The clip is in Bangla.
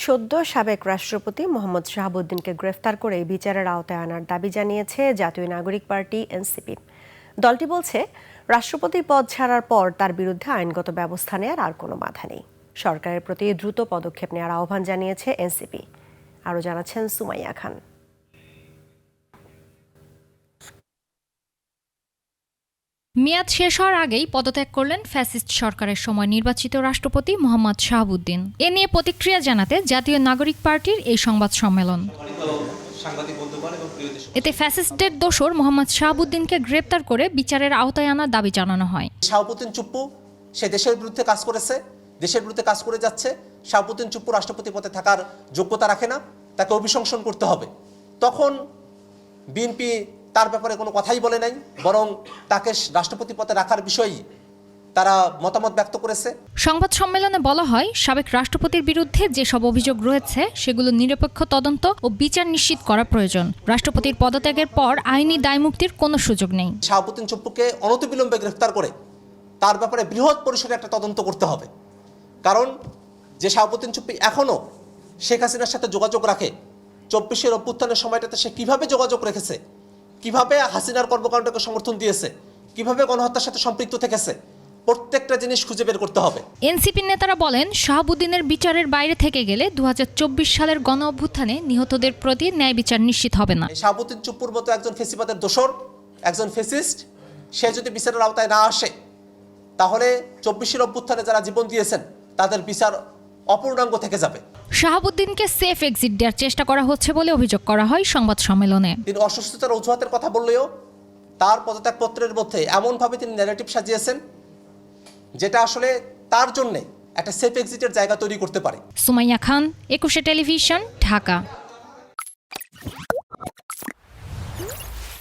সদ্য সাবেক রাষ্ট্রপতি মোহাম্মদ শাহাবুদ্দিনকে গ্রেফতার করে বিচারের আওতায় আনার দাবি জানিয়েছে জাতীয় নাগরিক পার্টি এনসিপি। দলটি বলছে, রাষ্ট্রপতির পদ ছাড়ার পর তার বিরুদ্ধে আইনগত ব্যবস্থা নেওয়ার আর কোনো বাধা নেই। সরকারের প্রতি দ্রুত পদক্ষেপ নেওয়ার আহ্বান জানিয়েছে এনসিপি। আরও জানাচ্ছেন সুমাইয়া খান। মেয়াদ শেষ হওয়ার আগেই পদত্যাগ করলেন ফ্যাসিস্ট সরকারের সময় নির্বাচিত রাষ্ট্রপতি মোহাম্মদ শাহাবুদ্দিন। এ নিয়ে প্রতিক্রিয়া জানাতে জাতীয় নাগরিক পার্টির এই সংবাদ সম্মেলন। এতে ফ্যাসিস্টদের দোসর মোহাম্মদ শাহাবুদ্দিনকে গ্রেপ্তার করে বিচারের আওতায় আনার দাবি জানানো হয়। শাহাবুদ্দিন চুপ্পু সে দেশের বিরুদ্ধে কাজ করেছে, দেশের বিরুদ্ধে কাজ করে যাচ্ছে। শাহাবুদ্দিন চুপ্পু রাষ্ট্রপতি পদে থাকার যোগ্যতা রাখে না, তাকে অভিশংসন করতে হবে। তখন বিএনপি তার ব্যাপারে কোনো কথাই বলে নাই, বরং তাকে রাষ্ট্রপতি পদে রাখার বিষয়েই তারা মতামত ব্যক্ত করেছে। সংবাদ সম্মেলনে বলা হয়, সাবেক রাষ্ট্রপতির বিরুদ্ধে যেসব অভিযোগ রয়েছে সেগুলো নিরপেক্ষ তদন্ত ও বিচার নিশ্চিত করা প্রয়োজন। রাষ্ট্রপতির পদত্যাগের পর আইনি দায়মুক্তির কোনো সুযোগ নেই। শাহাবুদ্দিন চুপ্পুকে অনতিবিলম্বে গ্রেফতার করে তার ব্যাপারে বৃহৎ পরিসরে একটা তদন্ত করতে হবে। কারণ যে শাহাবুদ্দিন চুপ্পু এখনও শেখ হাসিনার সাথে যোগাযোগ রাখে, 24-এর অভ্যুত্থানের সময়টাতে সে কিভাবে যোগাযোগ রেখেছে, কিভাবে হাসিনার কর্মকাণ্ডকে সমর্থন দিয়েছে, কিভাবে গণহত্যার সাথে সম্পৃক্ত থেকেছে, প্রত্যেকটা জিনিস খুঁজে বের করতে হবে। এনসিপির নেতারা বলেন, শাহাবুদ্দিনের বিচারের বাইরে থেকে গেলে 2024 সালের গণ অভ্যুত্থানে নিহতদের প্রতি ন্যায় বিচার নিশ্চিত হবে না। শাহাবুদ্দিন চুপ্পুর মতো একজন ফেসিবাদের দোসর, একজন ফেসিস্ট, সে যদি বিচারের আওতায় না আসে, তাহলে 24-এর অভ্যুত্থানে যারা জীবন দিয়েছেন তাদের বিচার অপূর্ণাঙ্গ থেকে যাবে। শাহাবুদ্দিনকে সেফ এক্সিট দেওয়ার চেষ্টা করা হচ্ছে বলে অভিযোগ করা হয় সংবাদ সম্মেলনে। তিনি অসুস্থতার অজুহাতের কথা বললেও তার পদত্যাগপত্রের মধ্যে এমনভাবে তিনি ন্যারেটিভ সাজিয়েছেন যেটা আসলে তার জন্য একটা সেফ এক্সিটের জায়গা তৈরি করতে পারে। সুমাইয়া খান, 21 টেলিভিশন, ঢাকা।